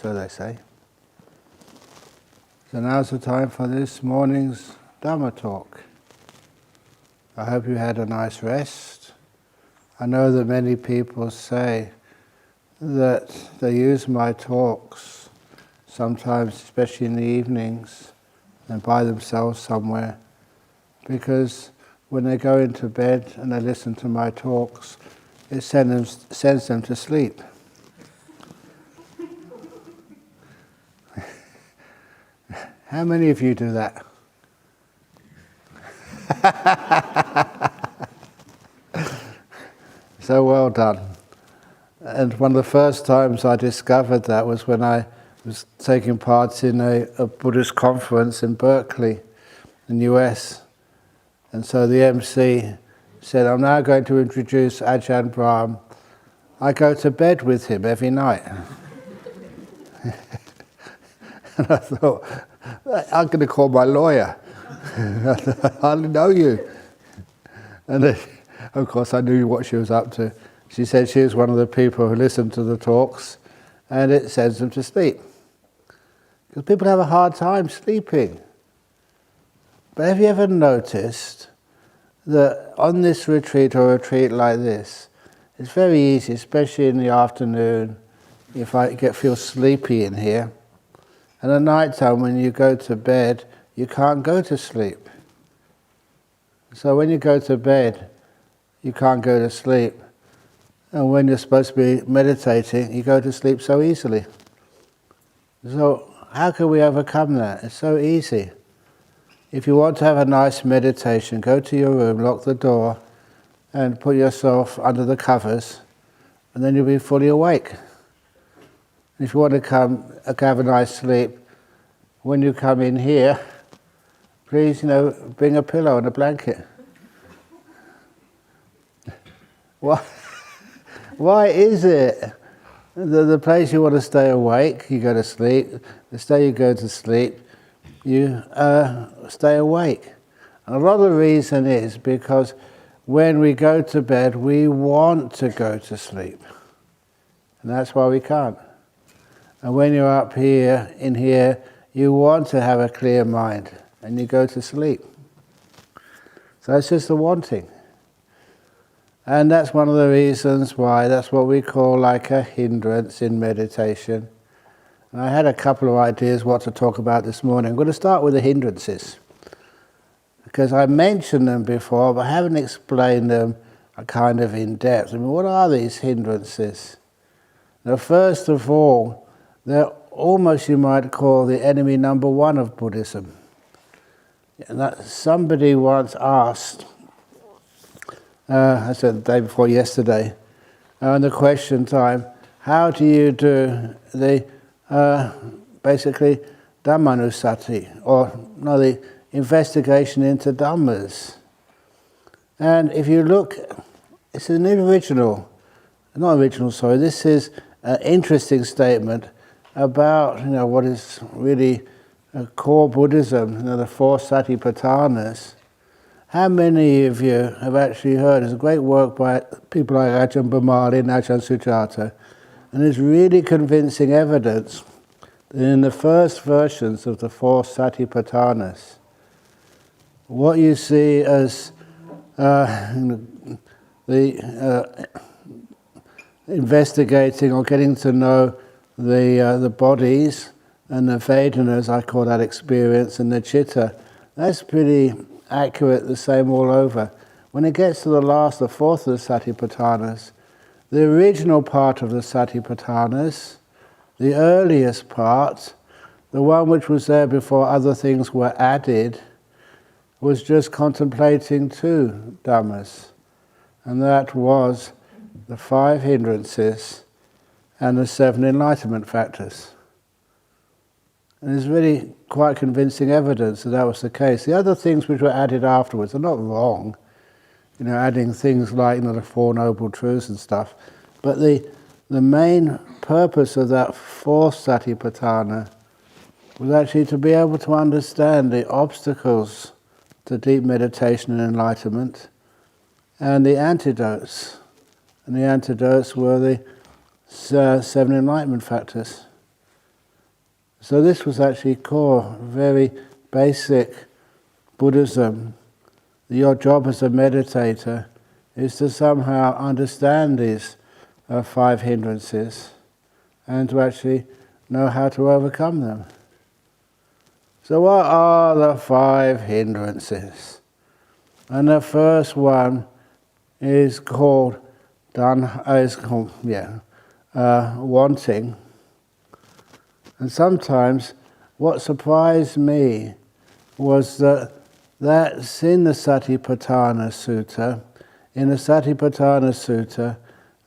so they say. So now's the time for this morning's Dhamma talk. I hope you had a nice rest. I know that many people say that they use my talks, sometimes especially in the evenings, and by themselves somewhere, because when they go into bed and they listen to my talks, it sends them to sleep. How many of you do that? So well done. And one of the first times I discovered that was when I was taking part in a Buddhist conference in Berkeley, in the US. And so the MC said, I'm now going to introduce Ajahn Brahm. I go to bed with him every night. And I thought, I'm going to call my lawyer. I know you. And then, of course, I knew what she was up to. She said she was one of the people who listened to the talks, and it sends them to sleep. Because people have a hard time sleeping. But have you ever noticed that on this retreat or a retreat like this, it's very easy, especially in the afternoon, if I feel sleepy in here, and at night time when you go to bed, you can't go to sleep. So when you go to bed, you can't go to sleep. And when you're supposed to be meditating, you go to sleep so easily. So how can we overcome that? It's so easy. If you want to have a nice meditation, go to your room, lock the door, and put yourself under the covers, and then you'll be fully awake. If you want to have a nice sleep, when you come in here, please, bring a pillow and a blanket. Why is it the place you want to stay awake, you go to sleep, the day you go to sleep, you stay awake? And a lot of the reason is because when we go to bed, we want to go to sleep. And that's why we can't. And when you're up here, in here, you want to have a clear mind, and you go to sleep. So it's just the wanting. And that's one of the reasons why that's what we call like a hindrance in meditation. And I had a couple of ideas what to talk about this morning. I'm going to start with the hindrances, because I mentioned them before, but I haven't explained them kind of in depth. I mean, what are these hindrances? Now, first of all, they're almost, you might call, the enemy number one of Buddhism. And that somebody once asked, I said the day before yesterday, in the question time, how do you do the, basically, Dhammanusati, or no, the investigation into Dhammas? And if you look, it's an this is an interesting statement about what is really core Buddhism, the four Satipatthanas. How many of you have actually heard? There's a great work by people like Ajahn Brahm and Ajahn Sujata, and there's really convincing evidence that in the first versions of the four Satipatthanas, what you see as investigating or getting to know the bodies and the Vedanas, I call that experience, and the Chitta, that's pretty accurate, the same all over. When it gets to the fourth of the Satipatthanas, the original part of the Satipatthanas, the earliest part, the one which was there before other things were added, was just contemplating two Dhammas, and that was the 5 hindrances and the 7 enlightenment factors. And there's really quite convincing evidence that that was the case. The other things which were added afterwards are not wrong, adding things like the Four Noble Truths and stuff, but the main purpose of that fourth Satipatthana was actually to be able to understand the obstacles to deep meditation and enlightenment, and the antidotes. And the antidotes were the 7 enlightenment factors. So this was actually core, very basic Buddhism. Your job as a meditator is to somehow understand these 5 hindrances and to actually know how to overcome them. So what are the 5 hindrances? And the first one is called wanting. And sometimes what surprised me was that's in the Satipatthana Sutta. In the Satipatthana Sutta,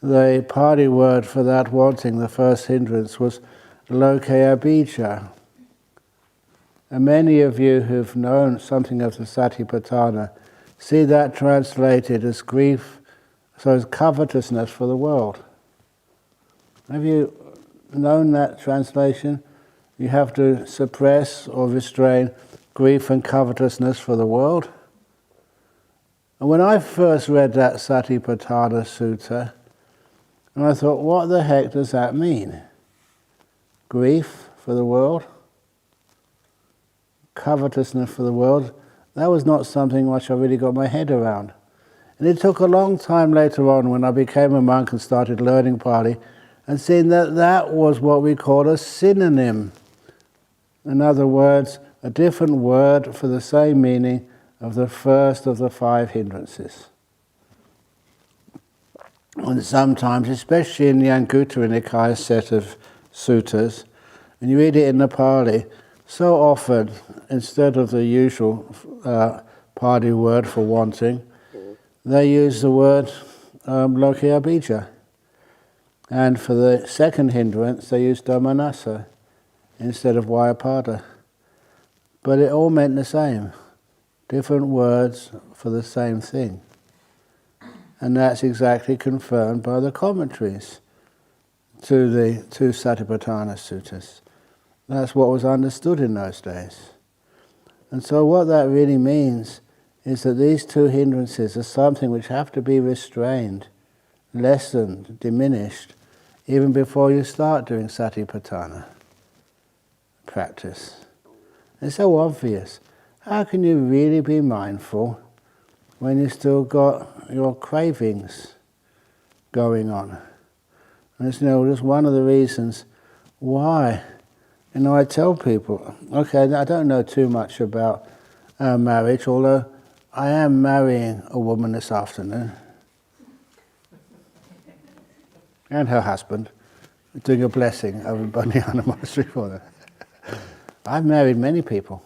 the Pali word for that wanting, the first hindrance, was lokayabija. And many of you who've known something of the Satipatthana see that translated as grief, so as covetousness for the world. Have you known that translation? You have to suppress or restrain grief and covetousness for the world. And when I first read that Satipatthana Sutta, and I thought, what the heck does that mean? Grief for the world? Covetousness for the world? That was not something which I really got my head around. And it took a long time later on when I became a monk and started learning Pali and seeing that that was what we call a synonym. In other words, a different word for the same meaning of the first of the 5 hindrances. And sometimes, especially in the Anguttara Nikaya set of suttas, when you read it in the Pali, so often, instead of the usual Pali word for wanting, they use the word lokayabija. And for the second hindrance, they use domanassa instead of vyapada. But it all meant the same. Different words for the same thing. And that's exactly confirmed by the commentaries to the 2 Satipatthana Suttas. That's what was understood in those days. And so what that really means is that these 2 hindrances are something which have to be restrained, lessened, diminished, even before you start doing Satipatthana practice. It's so obvious. How can you really be mindful when you've still got your cravings going on? And it's just one of the reasons why. I tell people, okay, I don't know too much about marriage, although I am marrying a woman this afternoon. And her husband, doing a blessing over Banyana Monastery for them. I've married many people.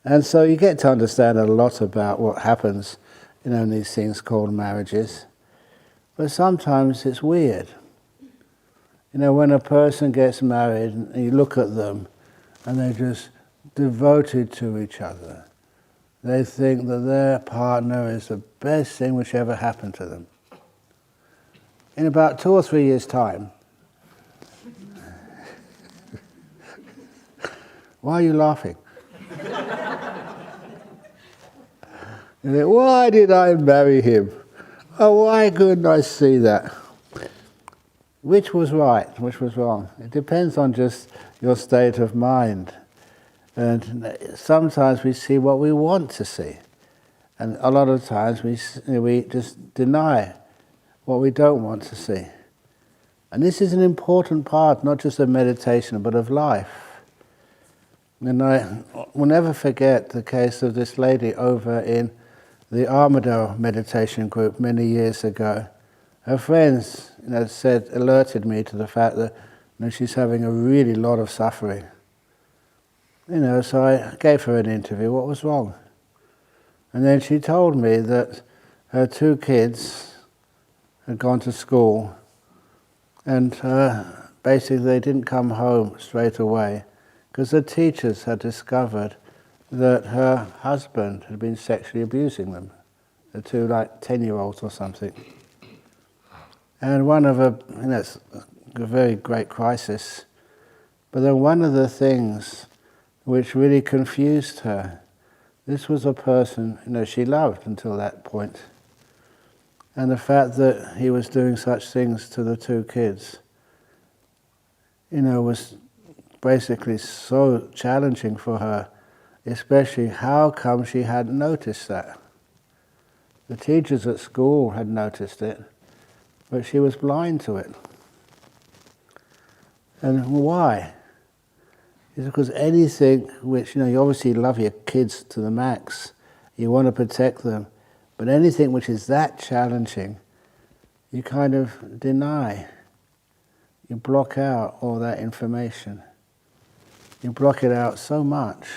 And so you get to understand a lot about what happens, in these things called marriages. But sometimes it's weird. When a person gets married and you look at them and they're just devoted to each other. They think that their partner is the best thing which ever happened to them. In about 2 or 3 years' time, why are you laughing? You think, why did I marry him? Oh, why couldn't I see that? Which was right, which was wrong? It depends on just your state of mind. And sometimes we see what we want to see. And a lot of times we just deny what we don't want to see. And this is an important part, not just of meditation, but of life. And I will never forget the case of this lady over in the Armadale meditation group many years ago. Her friends, alerted me to the fact that she's having a really lot of suffering. So I gave her an interview. What was wrong? And then she told me that her 2 kids had gone to school, and basically they didn't come home straight away because the teachers had discovered that her husband had been sexually abusing them, the 2 10-year-olds or something. And one of it's a very great crisis. But then one of the things which really confused her, this was a person she loved until that point. And the fact that he was doing such things to the 2 kids was basically so challenging for her, especially how come she hadn't noticed that. The teachers at school had noticed it, but she was blind to it. And why? It's because anything which, you obviously love your kids to the max, you want to protect them, but anything which is that challenging, you kind of deny. You block out all that information. You block it out so much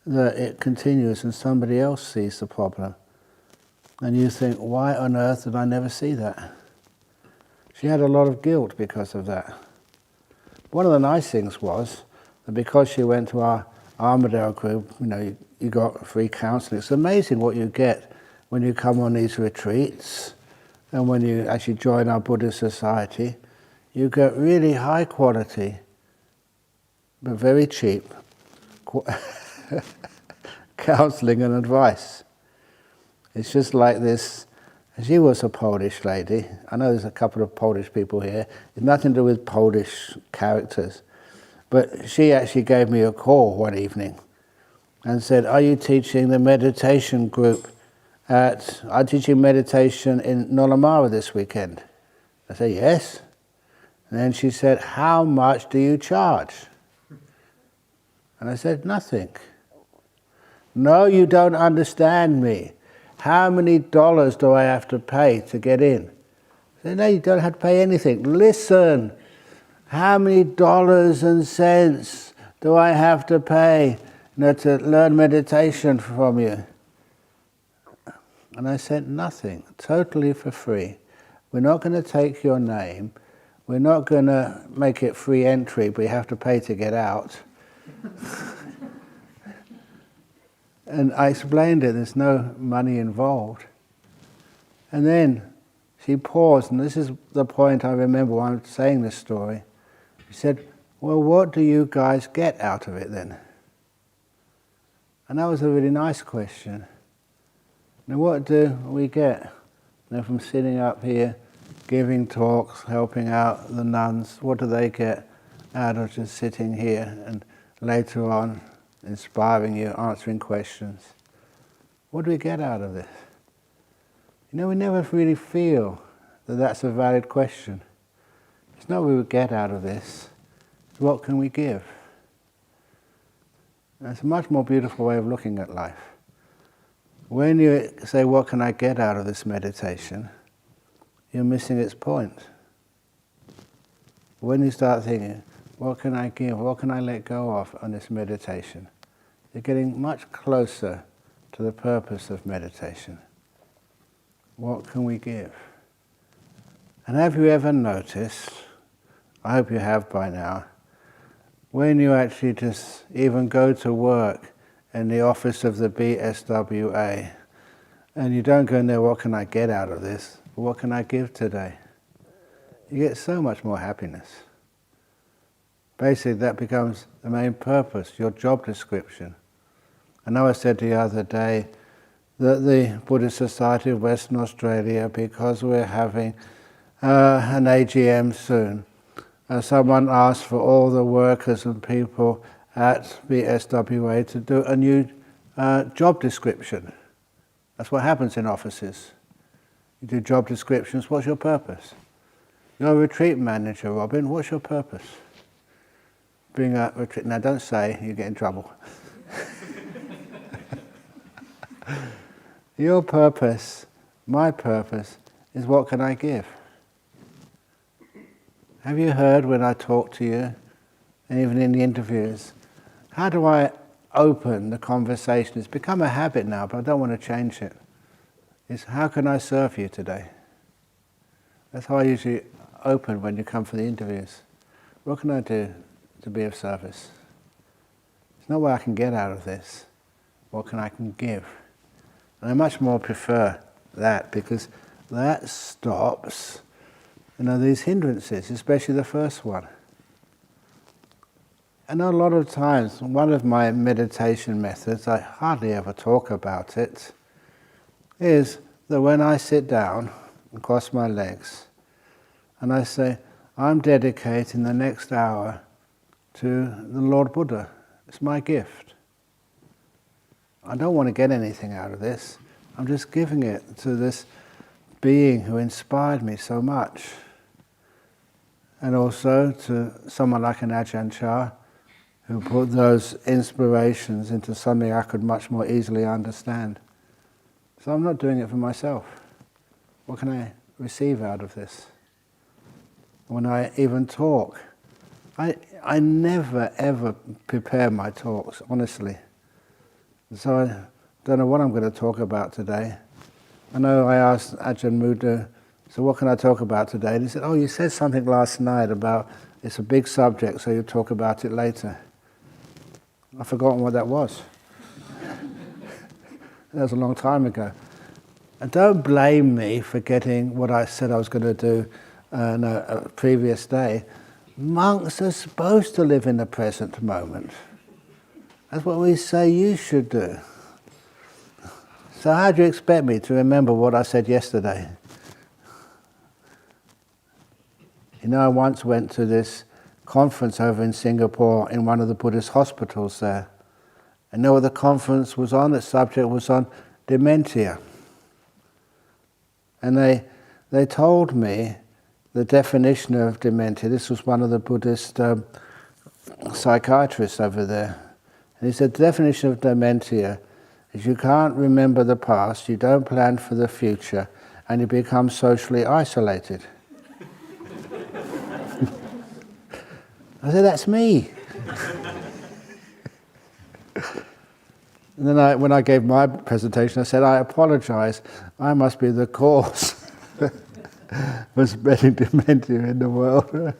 that it continues and somebody else sees the problem. And you think, why on earth did I never see that? She had a lot of guilt because of that. One of the nice things was that because she went to our Armadale group, you got free counselling. It's amazing what you get when you come on these retreats and when you actually join our Buddhist society. You get really high quality, but very cheap, counselling and advice. It's just like this. She was a Polish lady. I know there's a couple of Polish people here. It's nothing to do with Polish characters. But she actually gave me a call one evening and said, are you teaching the meditation group I'm teaching meditation in Nolamara this weekend? I said, yes. And then she said, how much do you charge? And I said, nothing. No, you don't understand me. How many dollars do I have to pay to get in? I said, no, you don't have to pay anything. Listen, how many dollars and cents do I have to pay to learn meditation from you? And I said, nothing, totally for free. We're not going to take your name. We're not going to make it free entry, but you have to pay to get out. And I explained it, there's no money involved. And then she paused, and this is the point I remember when I'm saying this story. She said, well, what do you guys get out of it then? And that was a really nice question. Now what do we get? From sitting up here, giving talks, helping out the nuns, what do they get out of just sitting here and later on inspiring you, answering questions? What do we get out of this? We never really feel that that's a valid question. It's not what we get out of this, it's what can we give? That's a much more beautiful way of looking at life. When you say, what can I get out of this meditation, you're missing its point. When you start thinking, what can I give, what can I let go of on this meditation, you're getting much closer to the purpose of meditation. What can we give? And have you ever noticed, I hope you have by now, when you actually just even go to work in the office of the BSWA, and you don't go in there, what can I get out of this? What can I give today? You get so much more happiness. Basically, that becomes the main purpose, your job description. I know I said the other day that the Buddhist Society of Western Australia, because we're having an AGM soon, someone asked for all the workers and people at BSWA to do a new job description. That's what happens in offices. You do job descriptions, what's your purpose? You're a retreat manager, Robin, what's your purpose? Bring a retreat. Now don't say, you get in trouble. Your purpose, my purpose, is what can I give? Have you heard when I talk to you, and even in the interviews, how do I open the conversation? It's become a habit now, but I don't want to change it. It's how can I serve you today? That's how I usually open when you come for the interviews. What can I do to be of service? It's not what I can get out of this. What can I give? And I much more prefer that, because that stops these hindrances, especially the first one. And a lot of times, one of my meditation methods, I hardly ever talk about it, is that when I sit down and cross my legs, and I say, I'm dedicating the next hour to the Lord Buddha. It's my gift. I don't want to get anything out of this. I'm just giving it to this being who inspired me so much. And also to someone like an Ajahn Chah, who put those inspirations into something I could much more easily understand. So I'm not doing it for myself. What can I receive out of this? When I even talk, I never ever prepare my talks, honestly. So I don't know what I'm going to talk about today. I know I asked Ajahn Buddha, so what can I talk about today? And he said, oh, you said something last night about, it's a big subject, so you'll talk about it later. I've forgotten what that was. That was a long time ago. And don't blame me for forgetting what I said I was going to do a previous day. Monks are supposed to live in the present moment. That's what we say you should do. So how do you expect me to remember what I said yesterday? You know, I once went to this conference over in Singapore in one of the Buddhist hospitals there. And know what the conference was on? The subject was on dementia. And they told me the definition of dementia. This was one of the Buddhist psychiatrists over there. And he said the definition of dementia is you can't remember the past, you don't plan for the future, and you become socially isolated. I said, that's me. And then when I gave my presentation, I said, I apologize, I must be the cause for spreading dementia in the world.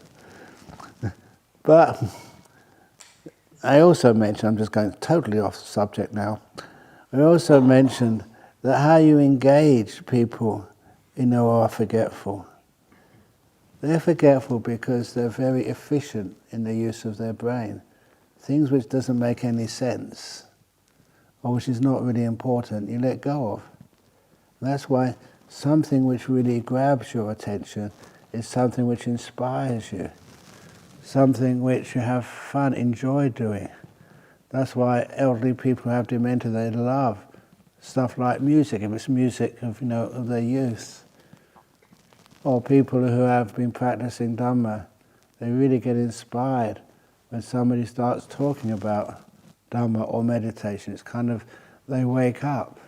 But I also mentioned, I'm just going totally off the subject now, I also mentioned that how you engage people who are forgetful. They're forgetful because they're very efficient in the use of their brain. Things which doesn't make any sense, or which is not really important, you let go of. That's why something which really grabs your attention is something which inspires you, something which you have fun, enjoy doing. That's why elderly people who have dementia, they love stuff like music, if it's music of their youth. Or people who have been practicing Dhamma, they really get inspired when somebody starts talking about Dhamma or meditation. It's kind of, they wake up.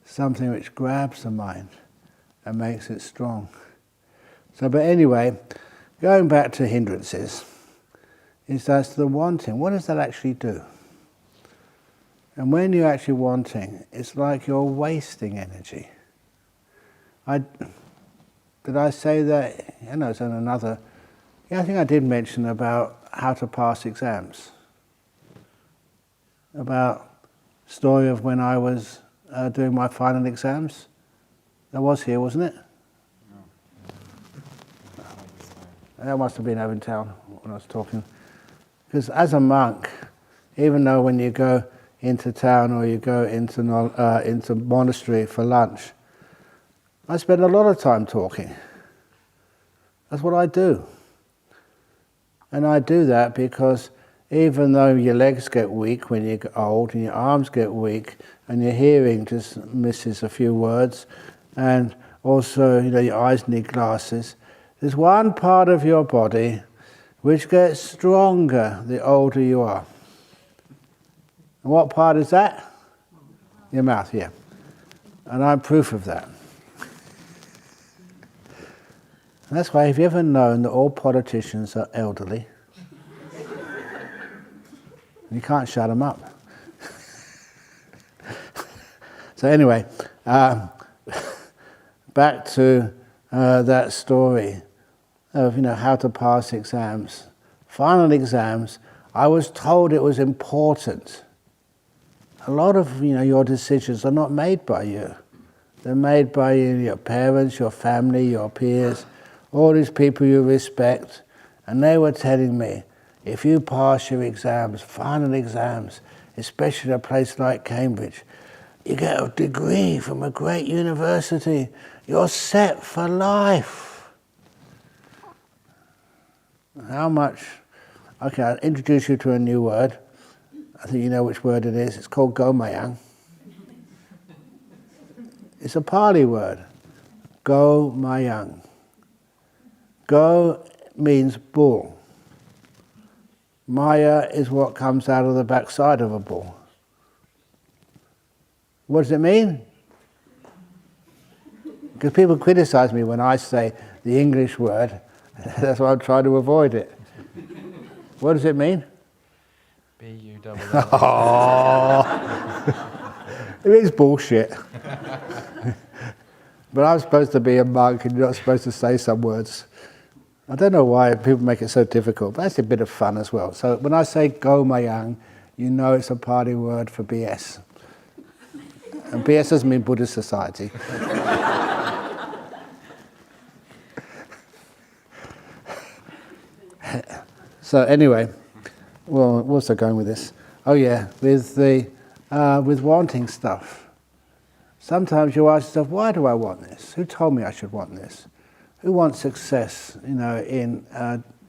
Something which grabs the mind and makes it strong. So, but anyway, going back to hindrances, is that's the wanting. What does that actually do? And when you're actually wanting, it's like you're wasting energy. Did I say that? It's on another. I think I did mention about how to pass exams. About the story of when I was doing my final exams. That was here, wasn't it? No. That must have been over in town when I was talking. Because as a monk, even though when you go into town or you go into monastery for lunch, I spend a lot of time talking. That's what I do. And I do that because even though your legs get weak when you get old and your arms get weak and your hearing just misses a few words and also your eyes need glasses, there's one part of your body which gets stronger the older you are. And what part is that? Your mouth, yeah. And I'm proof of that. And that's why, have you ever known that all politicians are elderly? You can't shut them up. So anyway, back to that story of how to pass exams. Final exams, I was told it was important. A lot of your decisions are not made by you. They're made by your parents, your family, your peers, all these people you respect. And they were telling me, if you pass your exams, final exams, especially at a place like Cambridge, you get a degree from a great university, you're set for life. How much... Okay, I'll introduce you to a new word. I think you know which word it is. It's called Gomayang. It's a Pali word. Gomayang. Go means bull. Maya is what comes out of the backside of a bull. What does it mean? Because people criticize me when I say the English word. That's why I'm trying to avoid it. What does it mean? B-U-L-L. Oh. It means bullshit. But I'm supposed to be a monk and you're not supposed to say some words. I don't know why people make it so difficult, but that's a bit of fun as well. So when I say Gomayang, you know it's a Pali word for BS. And BS doesn't mean Buddhist society. So anyway, well, what's I going with this? Oh yeah, with wanting stuff. Sometimes you ask yourself, why do I want this? Who told me I should want this? Who wants success, in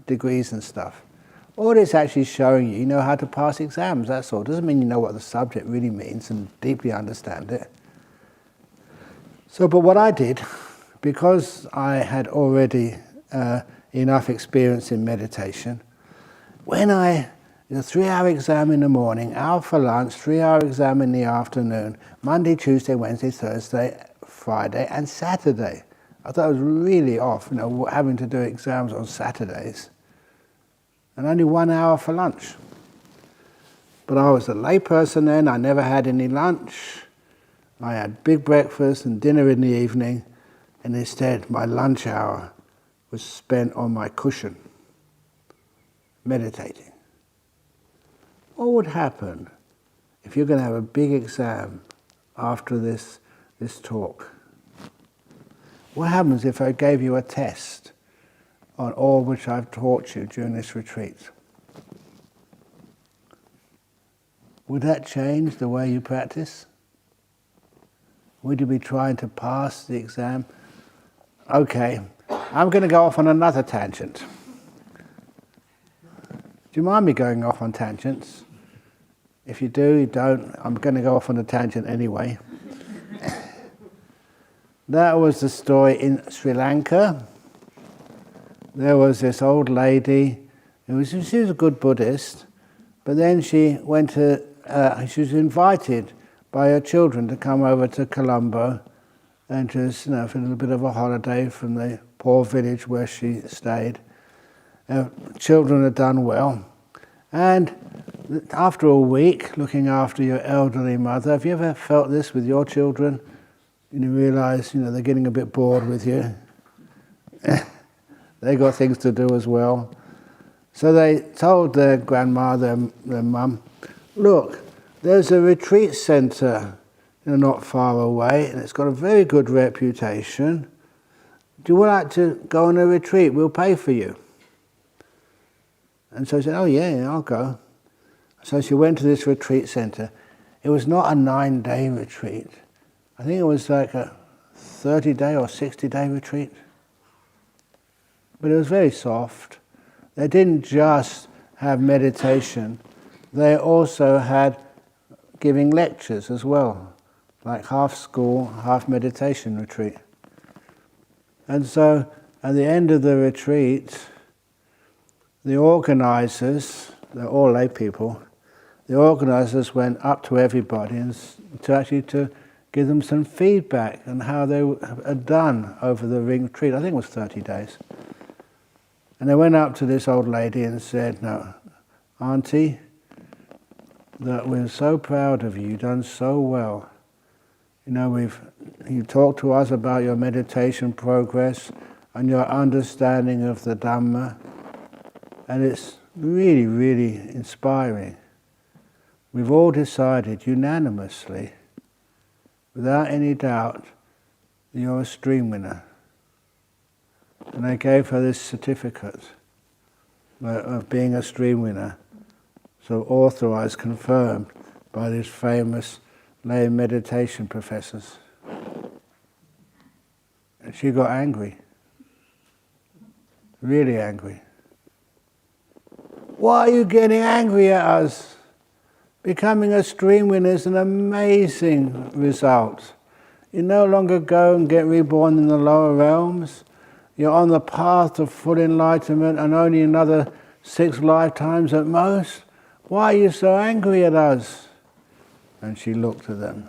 degrees and stuff? All it's actually showing you know how to pass exams, that's all. Doesn't mean you know what the subject really means and deeply understand it. So, but what I did, because I had already enough experience in meditation, when a 3-hour exam in the morning, hour for lunch, 3-hour exam in the afternoon, Monday, Tuesday, Wednesday, Thursday, Friday, and Saturday. I thought I was really off, having to do exams on Saturdays. And only 1 hour for lunch. But I was a lay person then, I never had any lunch. I had big breakfast and dinner in the evening, and instead my lunch hour was spent on my cushion, meditating. What would happen if you're going to have a big exam after this talk? What happens if I gave you a test on all which I've taught you during this retreat? Would that change the way you practice? Would you be trying to pass the exam? Okay, I'm going to go off on another tangent. Do you mind me going off on tangents? If you do, you don't. I'm going to go off on a tangent anyway. That was the story in Sri Lanka. There was this old lady, she was a good Buddhist, but then she she was invited by her children to come over to Colombo and just, for a little bit of a holiday from the poor village where she stayed. Children had done well. And after a week, looking after your elderly mother, have you ever felt this with your children? You realise, they're getting a bit bored with you. They got things to do as well. So they told their grandma, their mum, look, there's a retreat centre not far away, and it's got a very good reputation. Do you like to go on a retreat? We'll pay for you. And so she said, oh yeah, I'll go. So she went to this retreat centre. It was not a 9-day retreat. I think it was like a 30-day or 60-day retreat. But it was very soft. They didn't just have meditation. They also had giving lectures as well, like half school, half meditation retreat. And so at the end of the retreat, the organisers, they're all lay people, the organisers went up to everybody and to give them some feedback on how they had done over the retreat. I think it was 30 days. And they went up to this old lady and said, no, Auntie, that we're so proud of you, you've done so well. You talked to us about your meditation progress and your understanding of the Dhamma, and it's really, really inspiring. We've all decided unanimously, without any doubt, that you're a stream winner. And they gave her this certificate of being a stream winner, so authorized, confirmed by these famous lay meditation professors. And she got angry, really angry. Why are you getting angry at us? Becoming a stream winner is an amazing result. You no longer go and get reborn in the lower realms. You're on the path to full enlightenment and only another 6 lifetimes at most. Why are you so angry at us? And she looked at them,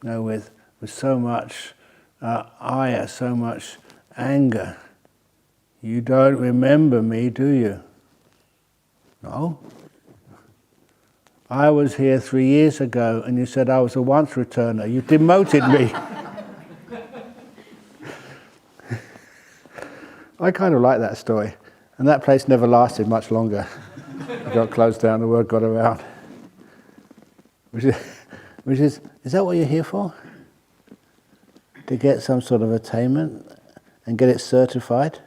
with so much ire, so much anger. You don't remember me, do you? No. I was here 3 years ago and you said I was a once returner. You demoted me. I kind of like that story. And that place never lasted much longer. It got closed down, the word got around. Which is that what you're here for? To get some sort of attainment and get it certified?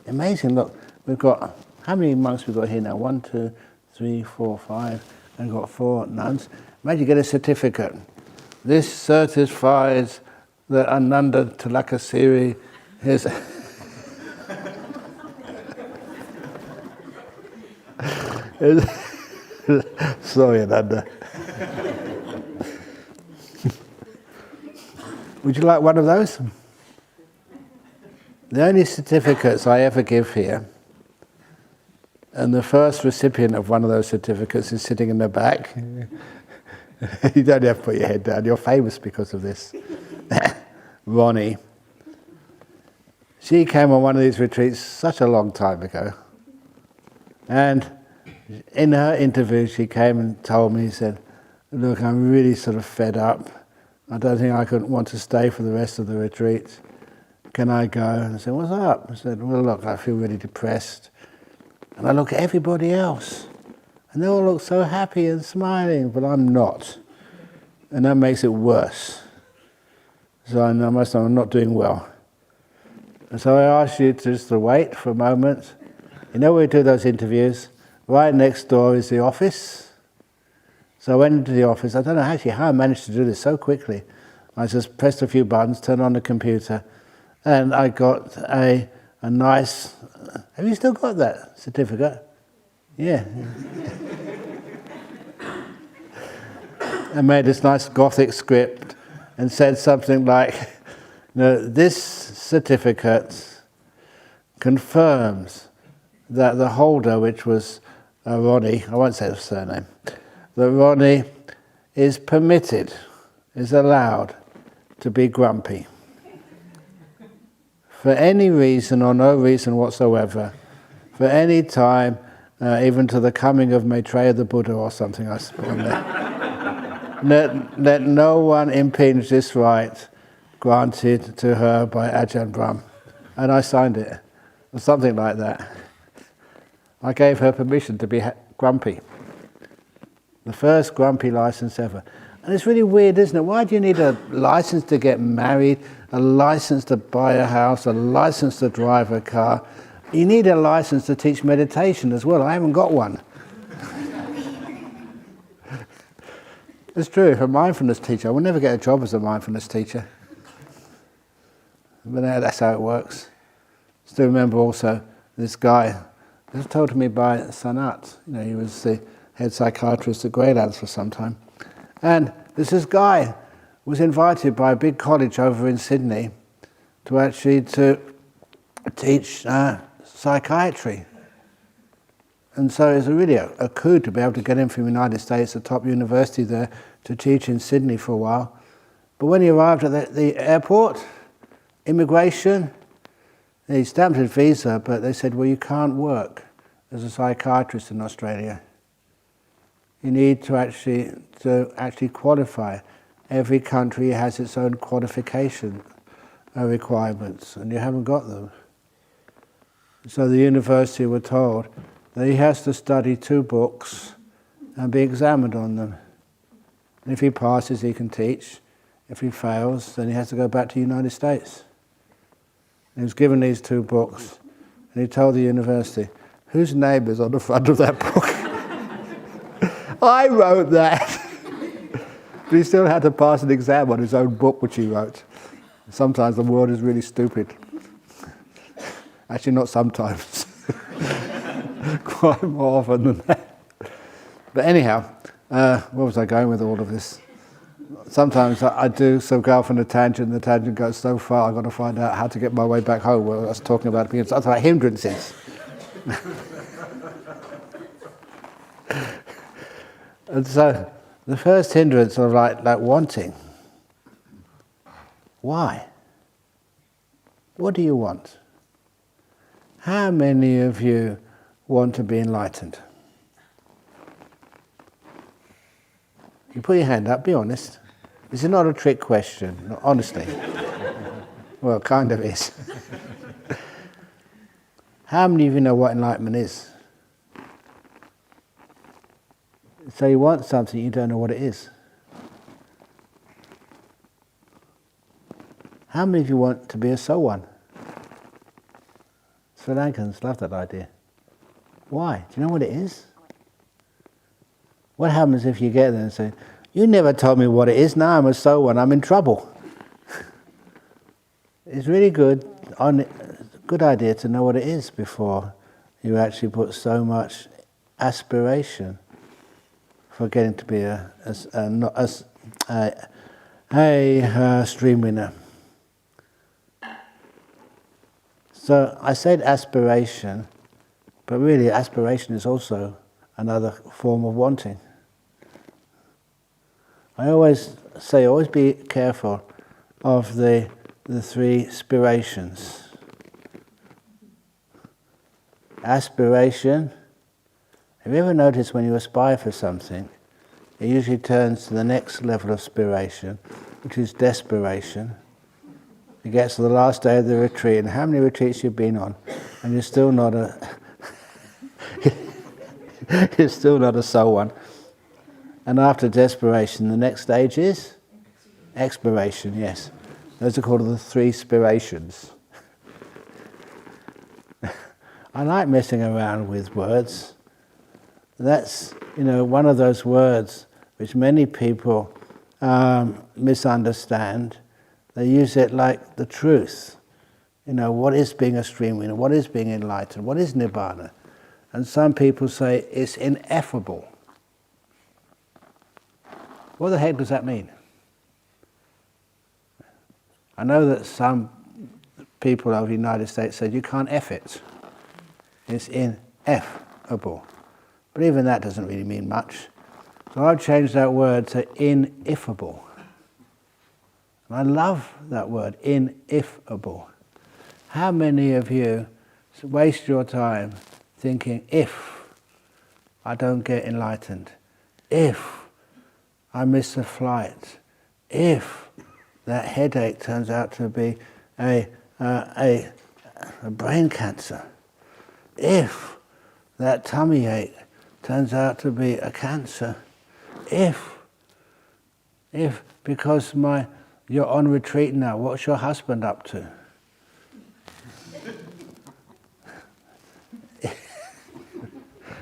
Amazing, look, we've got, how many monks we've got here now? 1, 2, 3, 4, 5, and we've got 4 nuns. Imagine you get a certificate. This certifies that Ananda Tilakasiri is... Sorry, Ananda. Would you like one of those? The only certificates I ever give here, and the first recipient of one of those certificates is sitting in the back. You don't have to put your head down, you're famous because of this. Ronnie. She came on one of these retreats such a long time ago. And in her interview, she came and told me, said, look, I'm really sort of fed up. I don't think I could want to stay for the rest of the retreat. Can I go? And I said, what's up? I said, well, look, I feel really depressed. And I look at everybody else, and they all look so happy and smiling, but I'm not. And that makes it worse. So I know myself I'm not doing well. And so I asked you just to wait for a moment. You know where we do those interviews? Right next door is the office. So I went into the office. I don't know actually how I managed to do this so quickly. I just pressed a few buttons, turned on the computer, and I got a nice... Have you still got that certificate? Yeah. I made this nice Gothic script and said something like, this certificate confirms that the holder, which was Ronnie, I won't say the surname, that Ronnie is permitted, is allowed to be grumpy. For any reason or no reason whatsoever, for any time, even to the coming of Maitreya the Buddha or something, I suppose. Let no one impinge this right granted to her by Ajahn Brahm. And I signed it, or something like that. I gave her permission to be grumpy. The first grumpy license ever. And it's really weird, isn't it? Why do you need a license to get married, a license to buy a house, a license to drive a car? You need a license to teach meditation as well. I haven't got one. It's true, if a mindfulness teacher, I will never get a job as a mindfulness teacher. But that's how it works. Still remember also this guy, it was told to me by Sanat. He was the head psychiatrist at Greylands for some time. And this guy was invited by a big college over in Sydney to teach psychiatry. And so it was really a coup to be able to get him from the United States, the top university there, to teach in Sydney for a while. But when he arrived at the airport, immigration, he stamped his visa, but they said, well, you can't work as a psychiatrist in Australia. You need to actually qualify. Every country has its own qualification requirements, and you haven't got them. So the university were told that he has to study 2 books and be examined on them. And if he passes, he can teach. If he fails, then he has to go back to the United States. He was given these 2 books, and he told the university, whose name is on the front of that book? I wrote that! But he still had to pass an exam on his own book, which he wrote. Sometimes the world is really stupid. Actually, not sometimes. quite more often than that. But anyhow, where was I going with all of this? Sometimes I do go off on a tangent, and the tangent goes so far I've got to find out how to get my way back home. Well, I was talking about being something like hindrances. And so the first hindrance is like wanting. Why? What do you want? How many of you want to be enlightened? You put your hand up, be honest. This is not a trick question, honestly. Well, it kind of is. How many of you know what enlightenment is? So you want something, you don't know what it is. How many of you want to be a so one? Sri Lankans love that idea. Why? Do you know what it is? What happens if you get there and say, you never told me what it is, now I'm a so one, I'm in trouble. It's really good idea to know what it is before you actually put so much aspiration for getting to be a stream winner. So I said aspiration, but really aspiration is also another form of wanting. I always say, always be careful of the three spirations. Aspiration. Have you ever noticed when you aspire for something, it usually turns to the next level of spiration, which is desperation. It gets to the last day of the retreat, and how many retreats you've been on, and you're still not a you're still not a so one. And after desperation, the next stage is expiration. Yes, those are called the three spirations. I like messing around with words. That's one of those words which many people misunderstand. They use it like the truth. What is being a stream winner? What is being enlightened? What is nibbana? And some people say it's ineffable. What the heck does that mean? I know that some people of the United States said you can't F it. It's ineffable. But even that doesn't really mean much. So I've changed that word to ineffable. And I love that word, ineffable. How many of you waste your time thinking, if I don't get enlightened, if I miss a flight, if that headache turns out to be a brain cancer, if that tummy ache turns out to be a cancer, if because you're on retreat now, what's your husband up to?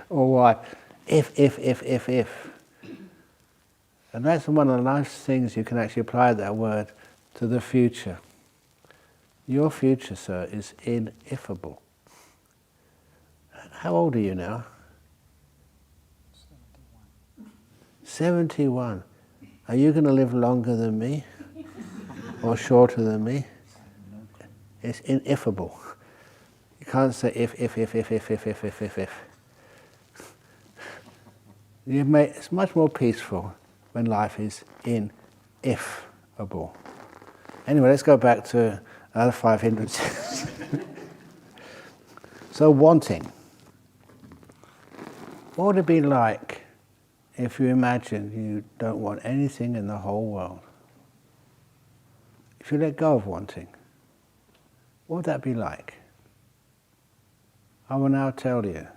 Or wife, if. And that's one of the nice things you can actually apply that word to the future. Your future, sir, is ineffable. How old are you now? 71. Are you going to live longer than me? Or shorter than me? It's ineffable. You can't say if. It's much more peaceful when life is ineffable. Anyway, let's go back to other 5 hindrances. So wanting. What would it be like if you imagine you don't want anything in the whole world? If you let go of wanting, what would that be like? I will now tell you.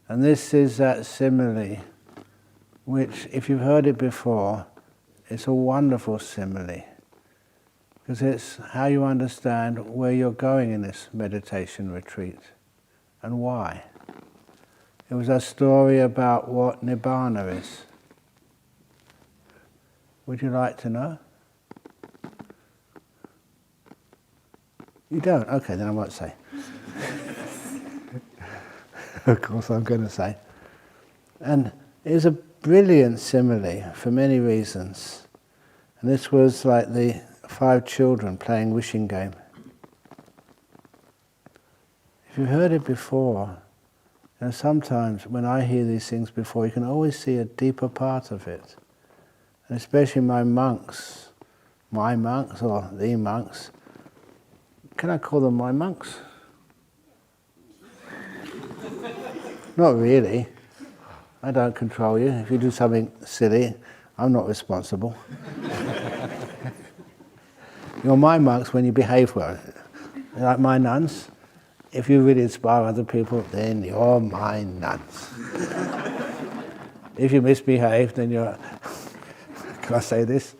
And this is that simile, which, if you've heard it before, it's a wonderful simile, because it's how you understand where you're going in this meditation retreat and why. It was a story about what nibbana is. Would you like to know? You don't? Okay, then I won't say. of course I'm going to say. And it was a brilliant simile for many reasons. And this was like the 5 children playing wishing game. If you've heard it before, and sometimes when I hear these things before, you can always see a deeper part of it. And especially my monks or the monks, can I call them my monks? Not really. I don't control you. If you do something silly, I'm not responsible. You're my monks when you behave well. Like my nuns. If you really inspire other people, then you're my nuns. If you misbehave, then you're... Can I say this?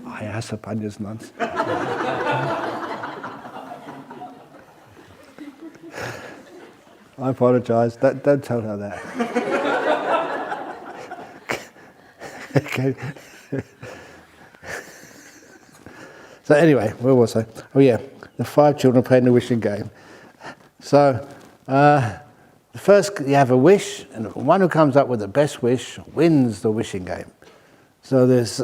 I ask Panya's nuns. I apologise. Don't tell her that. Okay. So anyway, where was I? Oh yeah, the 5 children playing the wishing game. So first you have a wish, and the one who comes up with the best wish wins the wishing game. So there's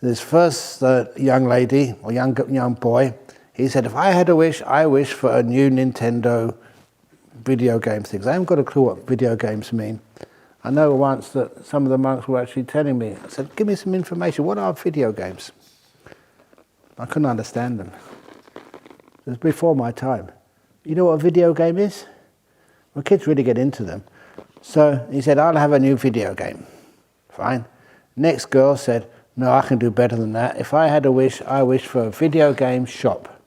this first young lady or young boy. He said, if I had a wish, I wish for a new Nintendo video game things. I haven't got a clue what video games mean. I know once that some of the monks were actually telling me, I said, give me some information, what are video games? I couldn't understand them. It was before my time. You know what a video game is? Well, kids really get into them. So he said, I'll have a new video game. Fine. Next girl said, no, I can do better than that. If I had a wish, I wish for a video game shop.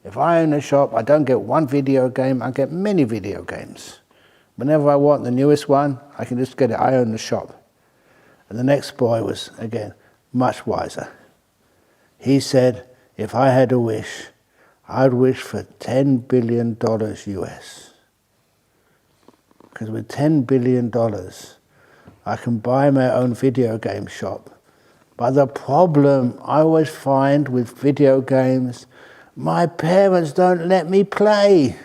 If I own a shop, I don't get one video game, I get many video games. Whenever I want the newest one, I can just get it, I own the shop. And the next boy was, again, much wiser. He said, if I had a wish, I'd wish for $10 billion US. Because with $10 billion, I can buy my own video game shop. But the problem I always find with video games, my parents don't let me play.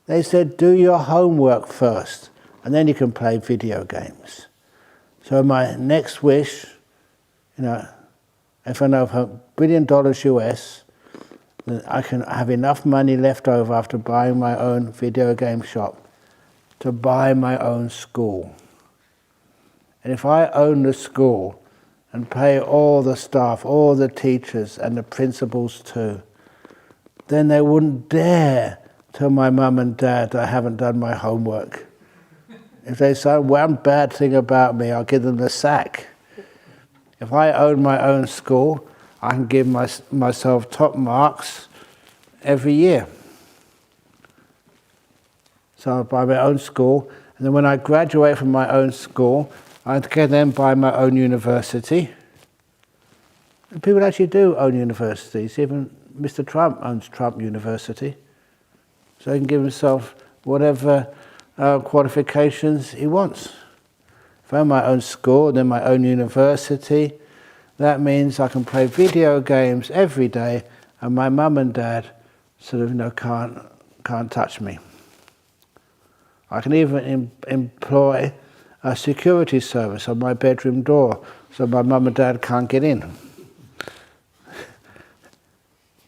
They said, do your homework first, and then you can play video games. So my next wish, if I know $1 billion US, then I can have enough money left over after buying my own video game shop to buy my own school. And if I own the school and pay all the staff, all the teachers and the principals too, then they wouldn't dare tell my mum and dad I haven't done my homework. If they say one bad thing about me, I'll give them the sack. If I own my own school, I can give myself top marks every year. So I'll buy my own school, and then when I graduate from my own school, I can then buy my own university. And people actually do own universities. Even Mr. Trump owns Trump University. So he can give himself whatever qualifications he wants. If I own my own school, then my own university, that means I can play video games every day, and my mum and dad sort of can't touch me. I can even employ a security service on my bedroom door, so my mum and dad can't get in.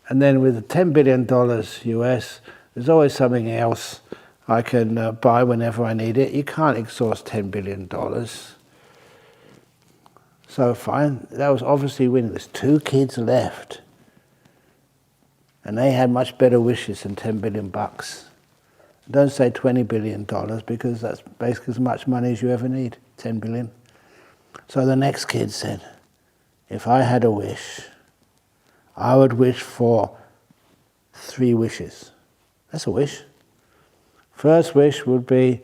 And then with $10 billion US, there's always something else I can buy whenever I need it. You can't exhaust $10 billion. So fine, that was obviously winning. There's 2 kids left. And they had much better wishes than $10 billion. Don't say $20 billion, because that's basically as much money as you ever need, 10 billion. So the next kid said, if I had a wish, I would wish for 3 wishes. That's a wish. First wish would be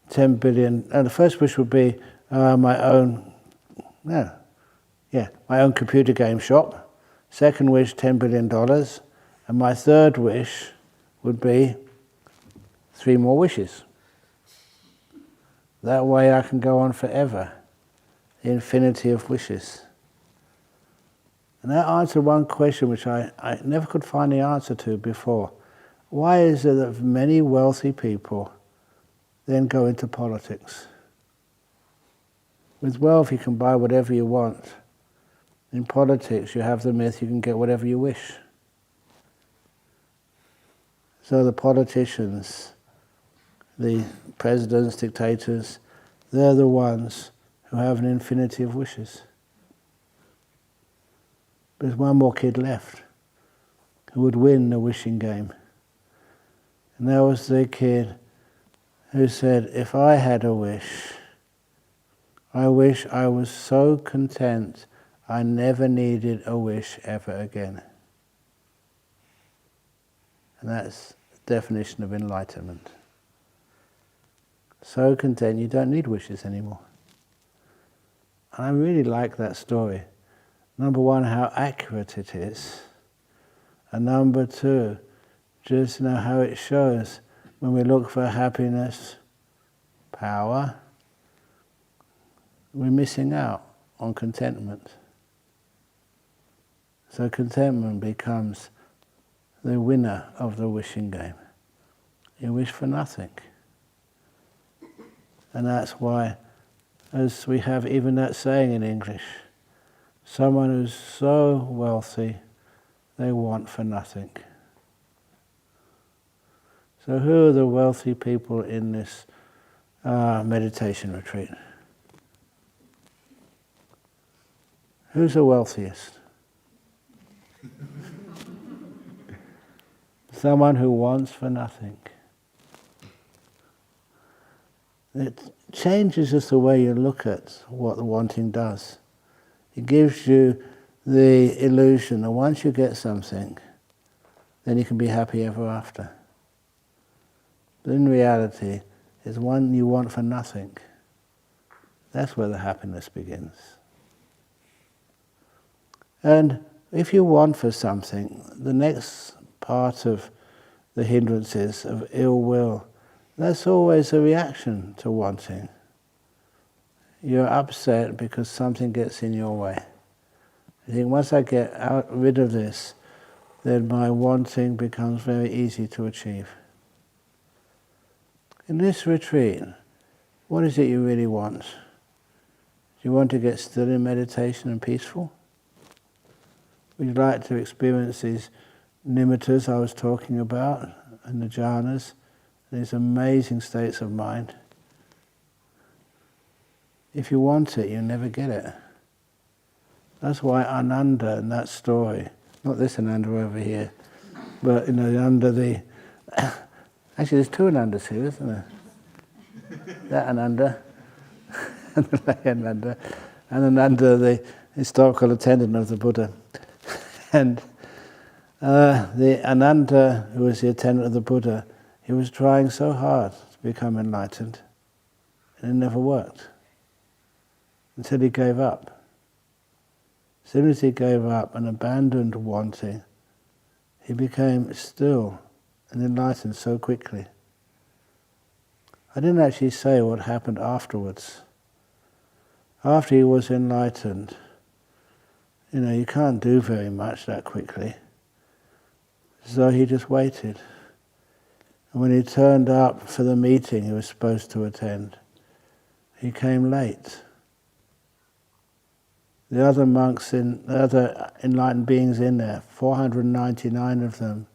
10 billion, the first wish would be my own computer game shop. Second wish, $10 billion. And my third wish would be 3 more wishes. That way I can go on forever. The infinity of wishes. And that answered one question which I never could find the answer to before. Why is it that many wealthy people, then go into politics. With wealth you can buy whatever you want. In politics you have the myth you can get whatever you wish. So the politicians, the presidents, dictators, they're the ones who have an infinity of wishes. There's one more kid left who would win the wishing game. And that was the kid who said, if I had a wish, I wish I was so content I never needed a wish ever again. And that's the definition of enlightenment. So content you don't need wishes anymore. And I really like that story. Number one, how accurate it is. And number two, just know how it shows when we look for happiness, power, we're missing out on contentment. So contentment becomes the winner of the wishing game. You wish for nothing. And that's why, as we have even that saying in English, someone who's so wealthy, they want for nothing. So who are the wealthy people in this meditation retreat? Who's the wealthiest? Someone who wants for nothing. It changes just the way you look at what the wanting does. It gives you the illusion that once you get something, then you can be happy ever after. But in reality, it's one you want for nothing. That's where the happiness begins. And if you want for something, the next part of the hindrances of ill will, that's always a reaction to wanting. You're upset because something gets in your way. You think, once I get rid of this, then my wanting becomes very easy to achieve. In this retreat, what is it you really want? Do you want to get still in meditation and peaceful? Would you like to experience these nimittas I was talking about, and the jhanas, these amazing states of mind? If you want it, you never get it. That's why Ananda in that story, not this Ananda over here, but under the... Actually, there's two Anandas here, isn't there? That Ananda, and the lay Ananda, and Ananda, the historical attendant of the Buddha. And the Ananda, who was the attendant of the Buddha, he was trying so hard to become enlightened, and it never worked. Until he gave up. As soon as he gave up and abandoned wanting, he became still and enlightened so quickly. I didn't actually say what happened afterwards. After he was enlightened, you can't do very much that quickly. So he just waited. And when he turned up for the meeting he was supposed to attend, he came late. The other monks, the other enlightened beings in there, 499 of them,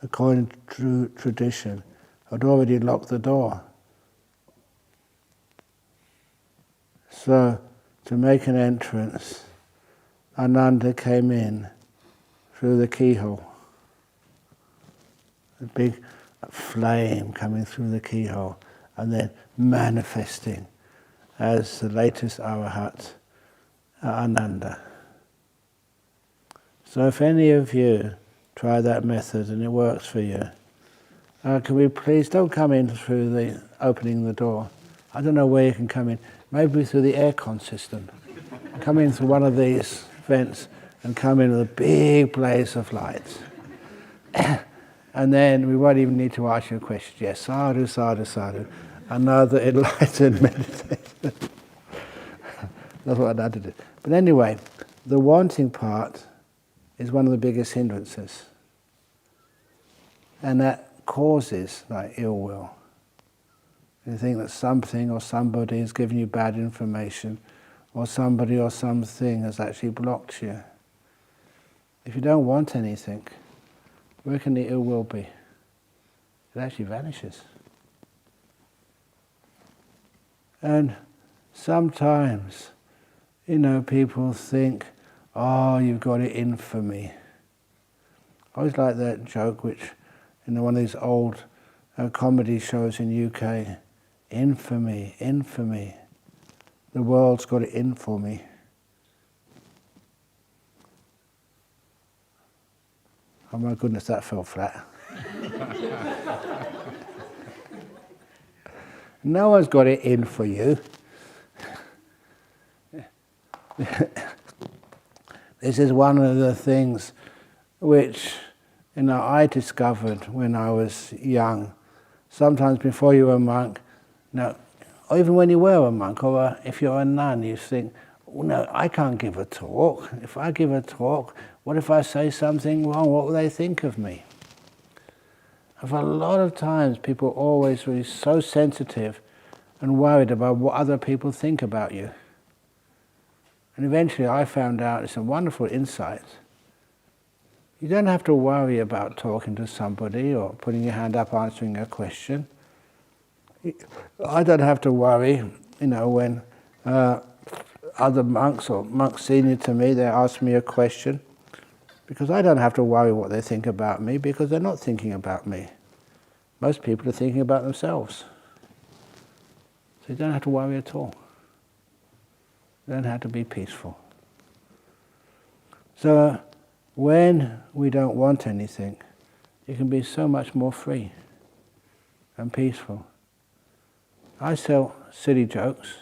according to tradition, had already locked the door. So, to make an entrance, Ananda came in through the keyhole. A big flame coming through the keyhole, and then manifesting as the latest Arahat, Ananda. So if any of you try that method and it works for you, can we please don't come in through the opening the door. I don't know where you can come in. Maybe through the aircon system. Come in through one of these vents and come in with a big blaze of light. And then we won't even need to ask you a question. Yes, sadhu, sadhu, sadhu. Another enlightened meditation. That's what Ananda did. But anyway, the wanting part is one of the biggest hindrances. And that causes ill will. You think that something or somebody is giving you bad information, or somebody or something has actually blocked you. If you don't want anything, where can the ill will be? It actually vanishes. And sometimes, people think, oh, you've got it in for me. I always like that joke, which one of these old comedy shows in UK, in for me, in for me. The world's got it in for me. Oh my goodness, that fell flat. No one's got it in for you. This is one of the things which I discovered when I was young. Sometimes before you were a monk, or even when you were a monk, or if you're a nun, you think, oh, no, I can't give a talk. If I give a talk, what if I say something wrong? What will they think of me? And for a lot of times, people are always really so sensitive and worried about what other people think about you. And eventually I found out it's a wonderful insight. You don't have to worry about talking to somebody or putting your hand up answering a question. I don't have to worry, when other monks or monks senior to me, they ask me a question, because I don't have to worry what they think about me, because they're not thinking about me. Most people are thinking about themselves. So you don't have to worry at all. You don't have to be peaceful. So when we don't want anything, you can be so much more free and peaceful. I tell silly jokes.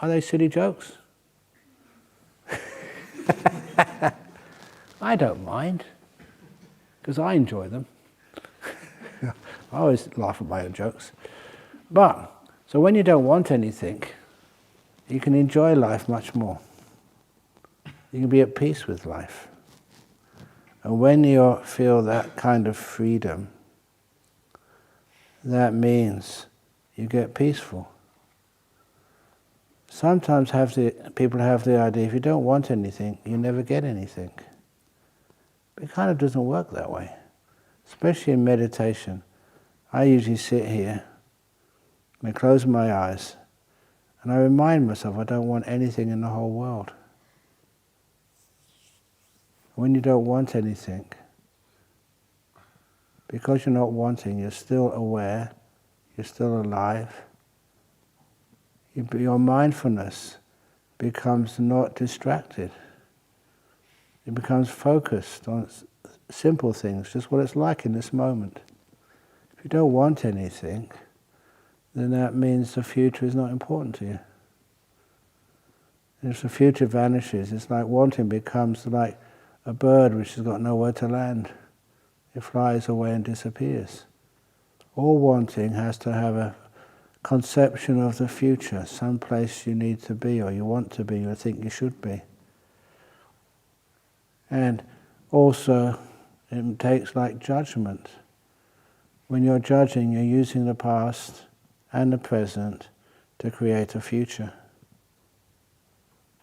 Are they silly jokes? I don't mind, because I enjoy them. I always laugh at my own jokes. So when you don't want anything, you can enjoy life much more. You can be at peace with life. And when you feel that kind of freedom, that means you get peaceful. Sometimes people have the idea, if you don't want anything, you never get anything. But it kind of doesn't work that way. Especially in meditation. I usually sit here and I close my eyes and I remind myself I don't want anything in the whole world. When you don't want anything, because you're not wanting, you're still aware, you're still alive. Your mindfulness becomes not distracted. It becomes focused on simple things, just what it's like in this moment. If you don't want anything, then that means the future is not important to you. And if the future vanishes, it's like wanting becomes like a bird which has got nowhere to land. It flies away and disappears. All wanting has to have a conception of the future, some place you need to be, or you want to be, or think you should be. And also, it takes like judgment. When you're judging, you're using the past and the present to create a future.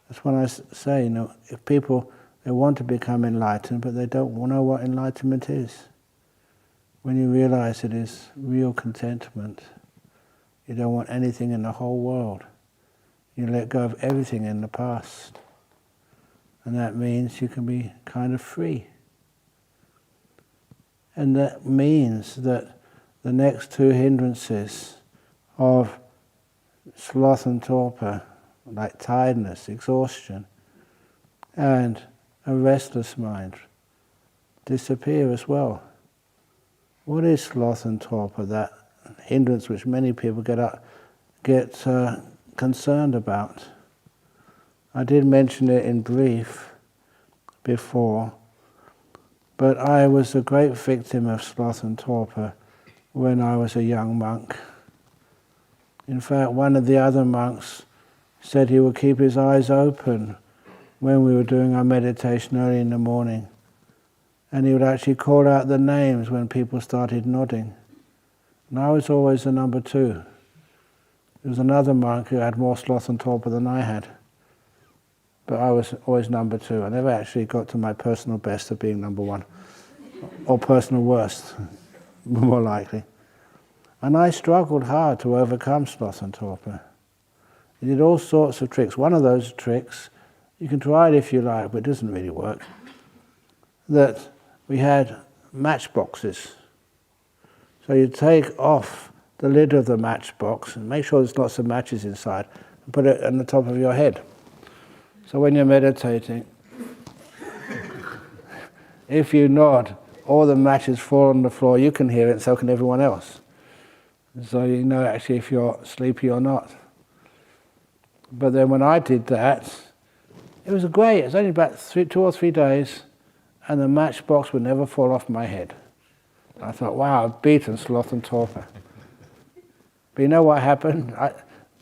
That's when I say, if people, they want to become enlightened, but they don't know what enlightenment is. When you realize it is real contentment, you don't want anything in the whole world. You let go of everything in the past. And that means you can be kind of free. And that means that the next two hindrances of sloth and torpor, like tiredness, exhaustion, and a restless mind, disappear as well. What is sloth and torpor? That hindrance which many people get concerned about. I did mention it in brief before, but I was a great victim of sloth and torpor when I was a young monk. In fact, one of the other monks said he would keep his eyes open when we were doing our meditation early in the morning, and he would actually call out the names when people started nodding. And I was always the number two. There was another monk who had more sloth and torpor than I had. But I was always number 2. I never actually got to my personal best of being number 1. Or personal worst, more likely. And I struggled hard to overcome sloth and torpor. He did all sorts of tricks. One of those tricks, you can try it if you like, but it doesn't really work, that we had matchboxes. So you take off the lid of the matchbox and make sure there's lots of matches inside and put it on the top of your head. So when you're meditating, if you nod, all the matches fall on the floor, you can hear it, and so can everyone else. So you know actually if you're sleepy or not. But then when I did that, it was great. It was only about 2 or 3 days, and the matchbox would never fall off my head. I thought, wow, I've beaten sloth and torpor. But you know what happened?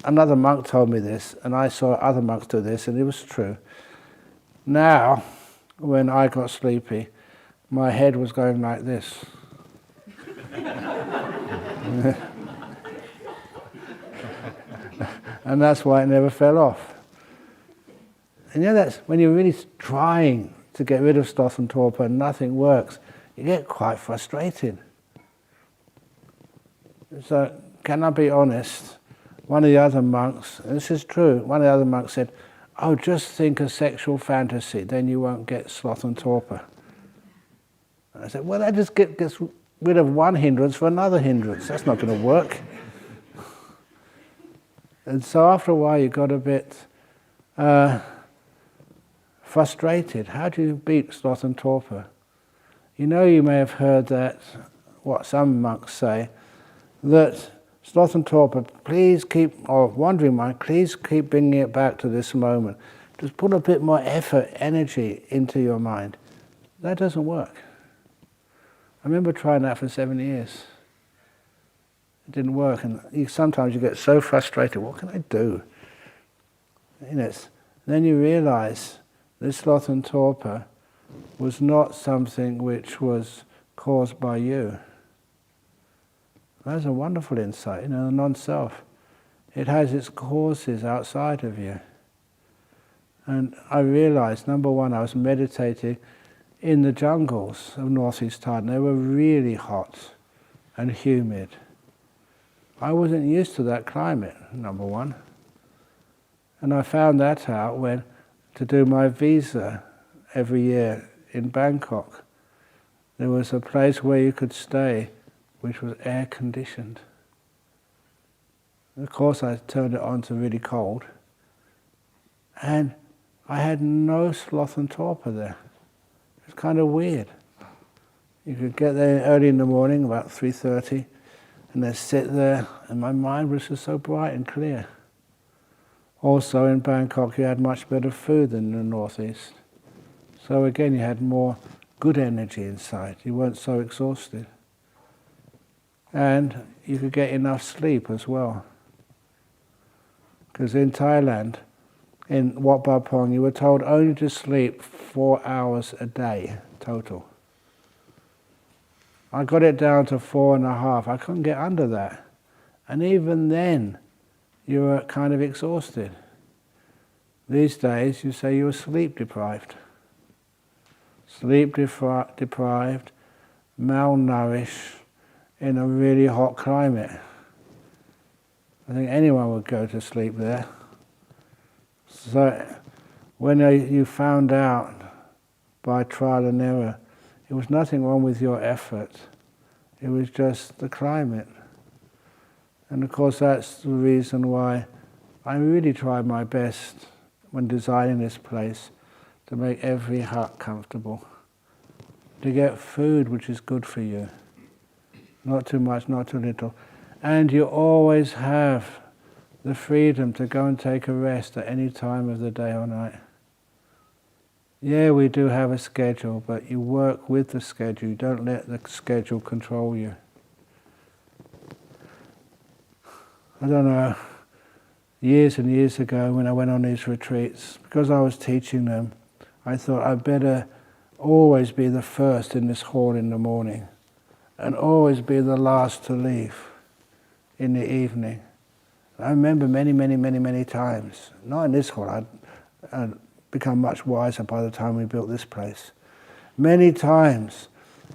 Another monk told me this, and I saw other monks do this, and it was true. Now, when I got sleepy, my head was going like this. And that's why it never fell off. And you know, that's when you're really trying to get rid of sloth and torpor and nothing works, you get quite frustrated. So, can I be honest? One of the other monks, and this is true, one of the other monks said, oh, just think of sexual fantasy, then you won't get sloth and torpor. And I said, well, that just gets rid of one hindrance for another hindrance. That's not going to work. And so after a while you got a bit frustrated. How do you beat sloth and torpor? You know, you may have heard that, what some monks say, that sloth and torpor, please keep, or wandering mind, please keep bringing it back to this moment. Just put a bit more effort, energy into your mind. That doesn't work. I remember trying that for 7 years. It didn't work, and sometimes you get so frustrated, what can I do? You know, then you realize this sloth and torpor was not something which was caused by you. That's a wonderful insight, you know, the non-self. It has its causes outside of you. And I realized, number one, I was meditating in the jungles of northeast Thailand. They were really hot and humid. I wasn't used to that climate, number one. And I found that out when, to do my visa every year in Bangkok, there was a place where you could stay which was air-conditioned. Of course I turned it on to really cold, and I had no sloth and torpor there. It was kind of weird. You could get there early in the morning, about 3:30, and then sit there, and my mind was just so bright and clear. Also in Bangkok you had much better food than in the northeast. So again you had more good energy inside, you weren't so exhausted. And you could get enough sleep as well. Because in Thailand, in Wat Pah Pong, you were told only to sleep 4 hours a day total. I got it down to 4.5. I couldn't get under that. And even then, you were kind of exhausted. These days, you say you were sleep deprived. Sleep deprived, malnourished, in a really hot climate. I think anyone would go to sleep there. So when you found out by trial and error, it was nothing wrong with your effort. It was just the climate. And of course that's the reason why I really tried my best when designing this place to make every hut comfortable. To get food which is good for you. Not too much, not too little. And you always have the freedom to go and take a rest at any time of the day or night. Yeah, we do have a schedule, but you work with the schedule. You don't let the schedule control you. I don't know, years and years ago when I went on these retreats, because I was teaching them, I thought I'd better always be the first in this hall in the morning and always be the last to leave in the evening. I remember many times, not in this hall, I'd become much wiser by the time we built this place. Many times,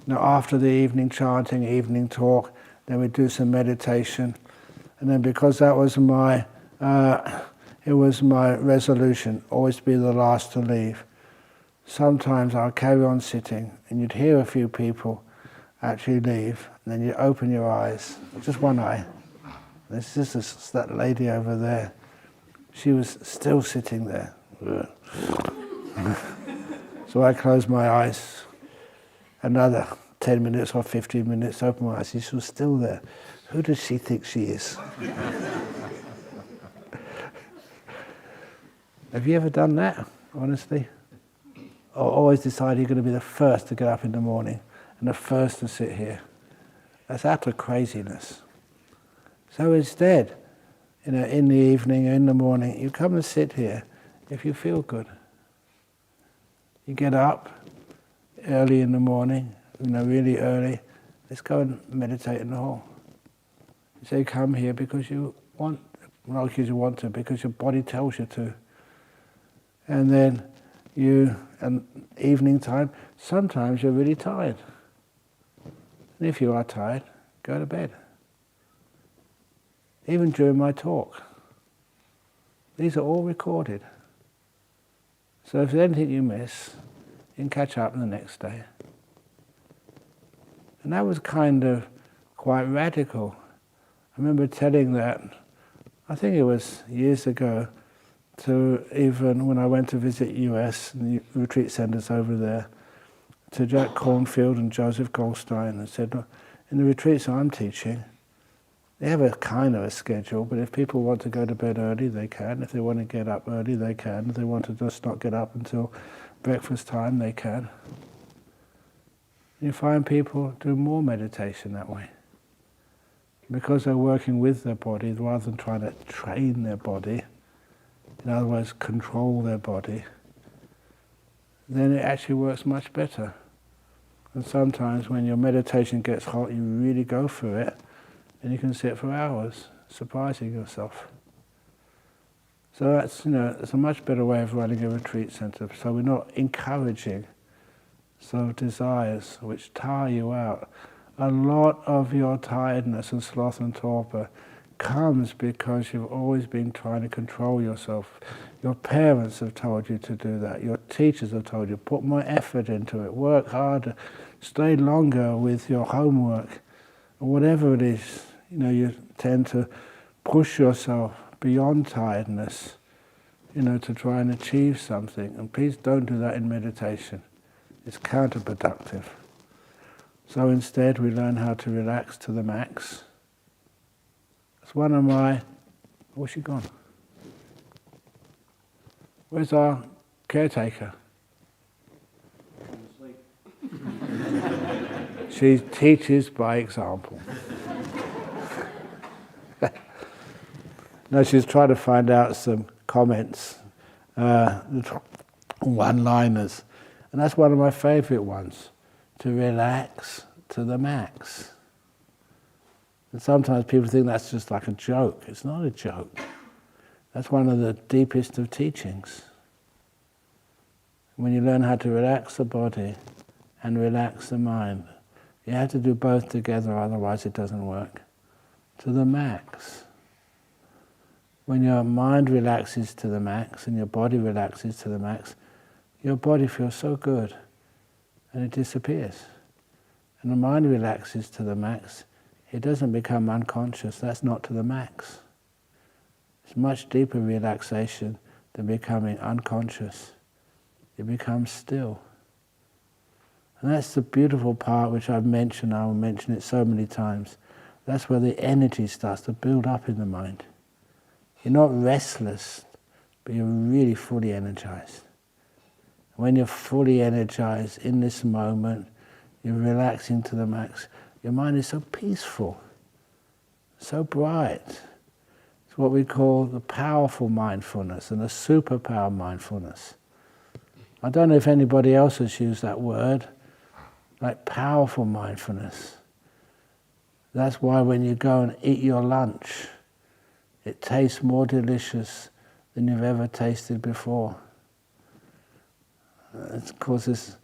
after the evening chanting, evening talk, then we'd do some meditation. And then because that was it was my resolution, always to be the last to leave. Sometimes I'll carry on sitting, and you'd hear a few people actually leave, and then you open your eyes, just one eye. This is that lady over there. She was still sitting there. So I closed my eyes. Another 10 minutes or 15 minutes, open my eyes. She was still there. Who does she think she is? Have you ever done that, honestly? Or always decide you're going to be the first to get up in the morning and the first to sit here? That's utter craziness. So instead, in the evening or in the morning, you come and sit here if you feel good. You get up early in the morning, really early. Let's go and meditate in the hall. You say come here because you want, not because you want to, because your body tells you to. And then and evening time, sometimes you're really tired. And if you are tired, go to bed. Even during my talk. These are all recorded. So if there's anything you miss, you can catch up the next day. And that was kind of quite radical. I remember telling that, I think it was years ago, to even when I went to visit US and the retreat centers over there, to Jack Cornfield and Joseph Goldstein, and said, look, in the retreats I'm teaching, they have a kind of a schedule, but if people want to go to bed early, they can. If they want to get up early, they can. If they want to just not get up until breakfast time, they can. You find people do more meditation that way. Because they're working with their body rather than trying to train their body, in other words, control their body, then it actually works much better. And sometimes when your meditation gets hot, you really go for it, and you can sit for hours, surprising yourself. So that's, it's a much better way of running a retreat center. So we're not encouraging desires which tire you out. A lot of your tiredness and sloth and torpor comes because you've always been trying to control yourself. Your parents have told you to do that. Your teachers have told you, put more effort into it, work harder, stay longer with your homework, or whatever it is. You tend to push yourself beyond tiredness, to try and achieve something. And please don't do that in meditation. It's counterproductive. So instead we learn how to relax to the max. It's one of my... Where's she gone? Where's our caretaker? She teaches by example. No, she's trying to find out some comments, one-liners. And that's one of my favorite ones, to relax to the max. And sometimes people think that's just like a joke. It's not a joke. That's one of the deepest of teachings. When you learn how to relax the body and relax the mind, you have to do both together, otherwise it doesn't work. To the max. When your mind relaxes to the max and your body relaxes to the max, your body feels so good and it disappears. And the mind relaxes to the max, it doesn't become unconscious. That's not to the max. It's much deeper relaxation than becoming unconscious. It becomes still. And that's the beautiful part which I've mentioned. I will mention it so many times. That's where the energy starts to build up in the mind. You're not restless, but you're really fully energized. When you're fully energized in this moment, you're relaxing to the max. Your mind is so peaceful, so bright. It's what we call the powerful mindfulness and the superpower mindfulness. I don't know if anybody else has used that word, like powerful mindfulness. That's why when you go and eat your lunch, it tastes more delicious than you've ever tasted before. Of course,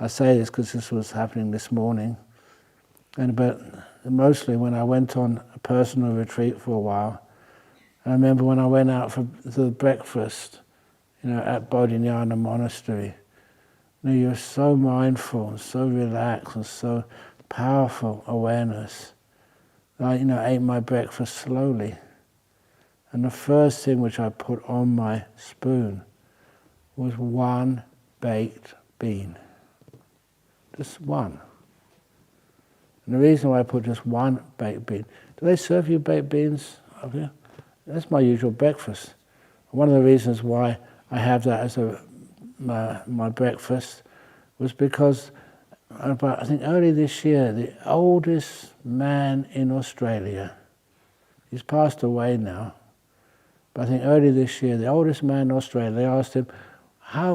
I say this because this was happening this morning, but mostly when I went on a personal retreat for a while. I remember when I went out for the breakfast, at Bodhinyana Monastery. You're so mindful and so relaxed and so powerful awareness. I ate my breakfast slowly, and the first thing which I put on my spoon was one baked bean. Just one. And the reason why I put just one baked bean, do they serve you baked beans up here? That's my usual breakfast. One of the reasons why I have that as my breakfast was because I think early this year, the oldest man in Australia, he's passed away now, but I think early this year, the oldest man in Australia, they asked him,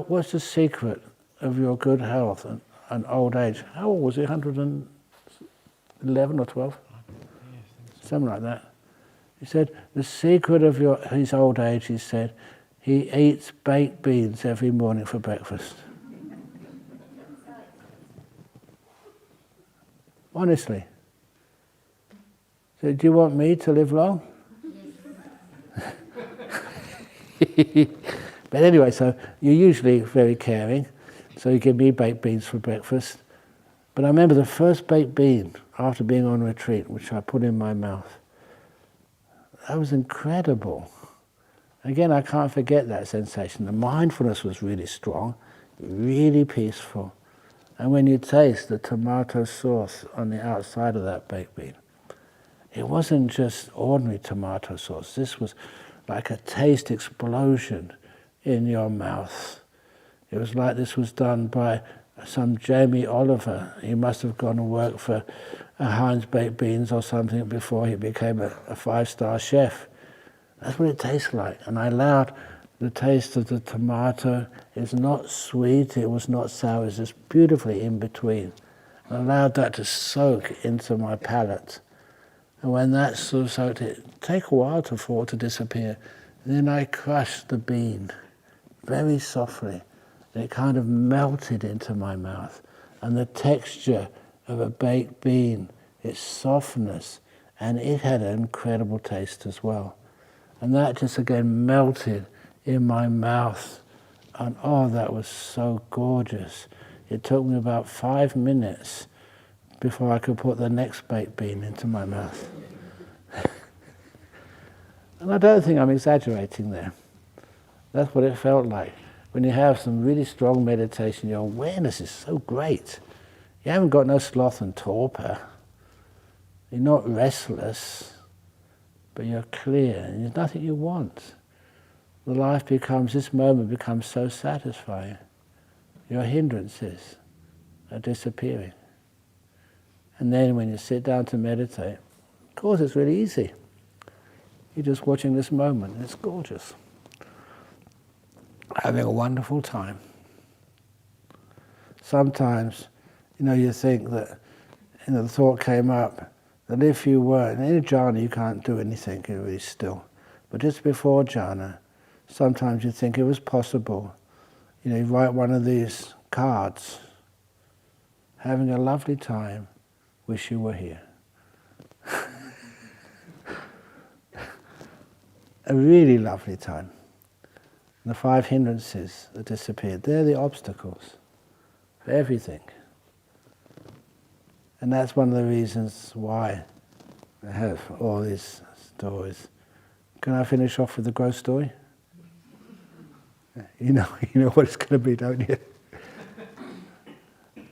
what's the secret of your good health and old age? How old was he, 111 or 12? Something like that. He said, the secret of his old age, he said, he eats baked beans every morning for breakfast. Honestly. So do you want me to live long? But anyway, so you're usually very caring, so you give me baked beans for breakfast. But I remember the first baked bean after being on retreat, which I put in my mouth. That was incredible. Again, I can't forget that sensation. The mindfulness was really strong, really peaceful. And when you taste the tomato sauce on the outside of that baked bean, it wasn't just ordinary tomato sauce. This was like a taste explosion in your mouth. It was like this was done by some Jamie Oliver. He must have gone and worked for Heinz Baked Beans or something before he became a 5-star chef. That's what it tastes like. And I allowed the taste of the tomato. It's not sweet, it was not sour, it's just beautifully in between. I allowed that to soak into my palate. And when that sort of soaked, it take a while for it to disappear. And then I crushed the bean very softly. And it kind of melted into my mouth. And the texture of a baked bean, its softness, and it had an incredible taste as well. And that just again melted in my mouth. And oh, that was so gorgeous. It took me about 5 minutes before I could put the next baked bean into my mouth. And I don't think I'm exaggerating there. That's what it felt like. When you have some really strong meditation, your awareness is so great. You haven't got no sloth and torpor. You're not restless, but you're clear, and there's nothing you want. The life becomes, this moment becomes so satisfying. Your hindrances are disappearing. And then when you sit down to meditate, of course it's really easy. You're just watching this moment, and it's gorgeous. Having a wonderful time. Sometimes, you think that, the thought came up that if you were, in a jhana you can't do anything, you're really still. But just before jhana, sometimes you think it was possible. You write one of these cards, having a lovely time, wish you were here. A really lovely time. The 5 hindrances that disappeared, they're the obstacles for everything. And that's one of the reasons why I have all these stories. Can I finish off with the growth story? You know what it's going to be, don't you?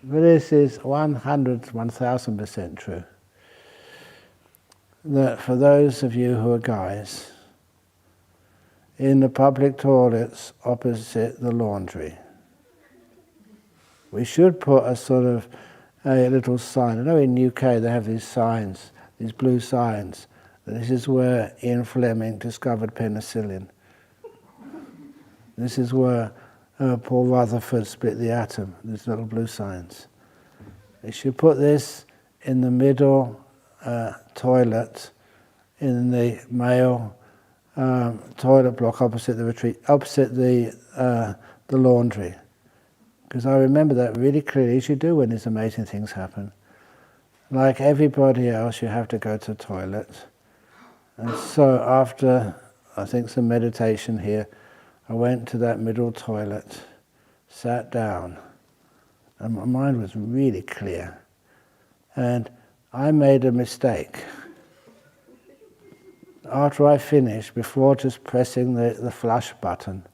But this is 1000% true. That for those of you who are guys, in the public toilets opposite the laundry, we should put a little sign. I know in UK they have these signs, these blue signs, that this is where Ian Fleming discovered penicillin. This is where Paul Rutherford split the atom, these little blue signs. They should put this in the middle toilet in the male toilet block opposite the retreat, opposite the laundry. Because I remember that really clearly, as you do when these amazing things happen. Like everybody else, you have to go to the toilet. And so after, I think, some meditation here, I went to that middle toilet, sat down, and my mind was really clear. And I made a mistake. After I finished, before just pressing the flush button,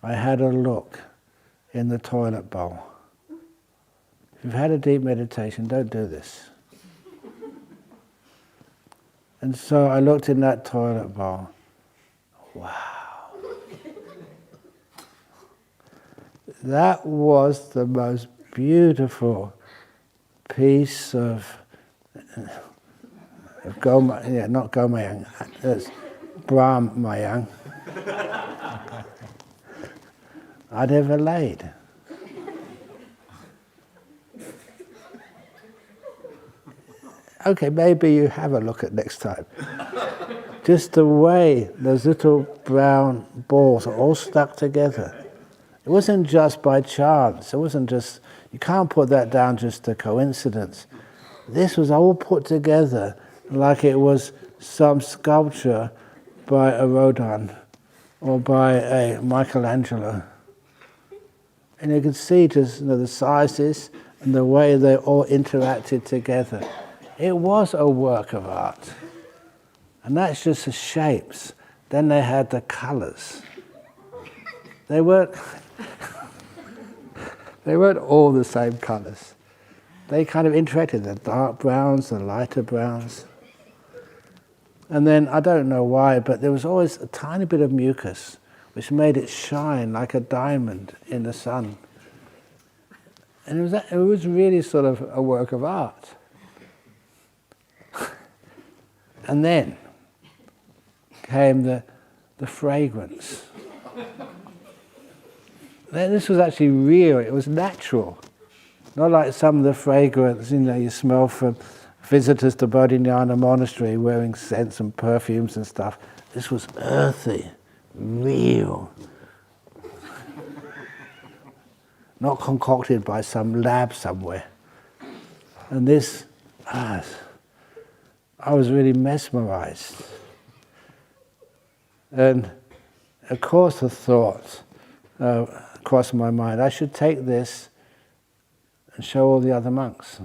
I had a look in the toilet bowl. If you've had a deep meditation, don't do this. And so I looked in that toilet bowl. Wow. That was the most beautiful piece of not Gomayang, that's Brahm Mayang I'd ever laid. Okay, maybe you have a look at next time. Just the way those little brown balls are all stuck together. It wasn't just by chance. It wasn't just, you can't put that down just to coincidence. This was all put together like it was some sculpture by a Rodin or by a Michelangelo. And you could see just the sizes and the way they all interacted together. It was a work of art. And that's just the shapes. Then they had the colors. They weren't all the same colors. They kind of interacted, the dark browns, the lighter browns. And then, I don't know why, but there was always a tiny bit of mucus, which made it shine like a diamond in the sun. And it was really sort of a work of art. And then came the fragrance. Then this was actually real, it was natural. Not like some of the fragrance, you smell from visitors to Bodhinyana monastery wearing scents and perfumes and stuff. This was earthy, real. Not concocted by some lab somewhere. And this, I was really mesmerized. And of course the thought crossed my mind, I should take this and show all the other monks.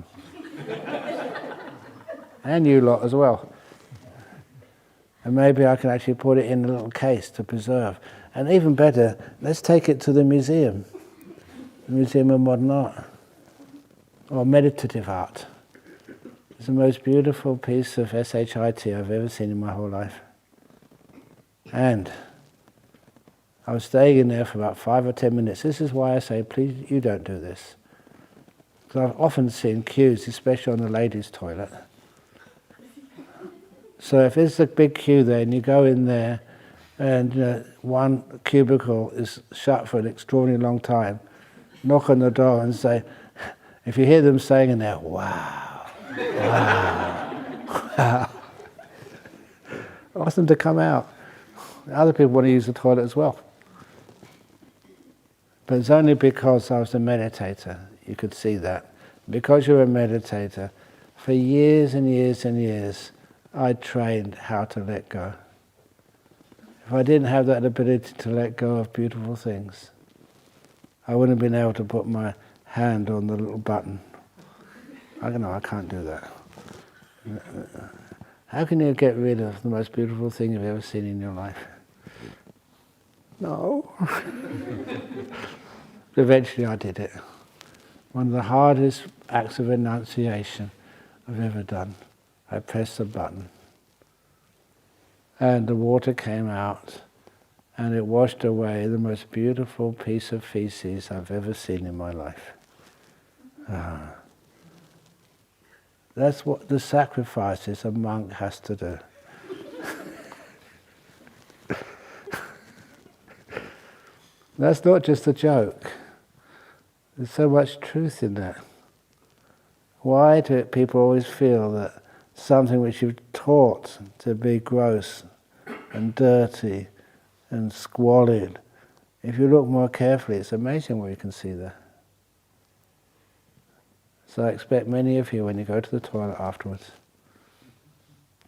And you lot as well. And maybe I can actually put it in a little case to preserve. And even better, let's take it to the museum. The Museum of Modern Art. Or meditative art. It's the most beautiful piece of SHIT I've ever seen in my whole life. And I was staying in there for about 5 or 10 minutes. This is why I say, please, you don't do this. Because I've often seen queues, especially on the ladies' toilet. So if there's a big queue there and you go in there and one cubicle is shut for an extraordinarily long time, knock on the door and say, if you hear them saying in there, wow, wow, wow, ask them to come out. Other people want to use the toilet as well. But it's only because I was a meditator, you could see that. Because you're a meditator, for years and years and years, I trained how to let go. If I didn't have that ability to let go of beautiful things, I wouldn't have been able to put my hand on the little button. I don't know, I can't do that. How can you get rid of the most beautiful thing you've ever seen in your life? No. Eventually I did it. One of the hardest acts of renunciation I've ever done. I pressed the button. And the water came out and it washed away the most beautiful piece of feces I've ever seen in my life. That's what the sacrifices a monk has to do. That's not just a joke. There's so much truth in that. Why do people always feel that something which you've taught to be gross and dirty and squalid. If you look more carefully, it's amazing what you can see there. So I expect many of you, when you go to the toilet afterwards,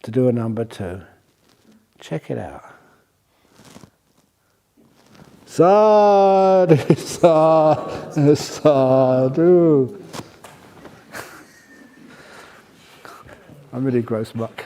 to do a number 2. Check it out. Sadhu, sadhu, sadhu. I'm really gross muck.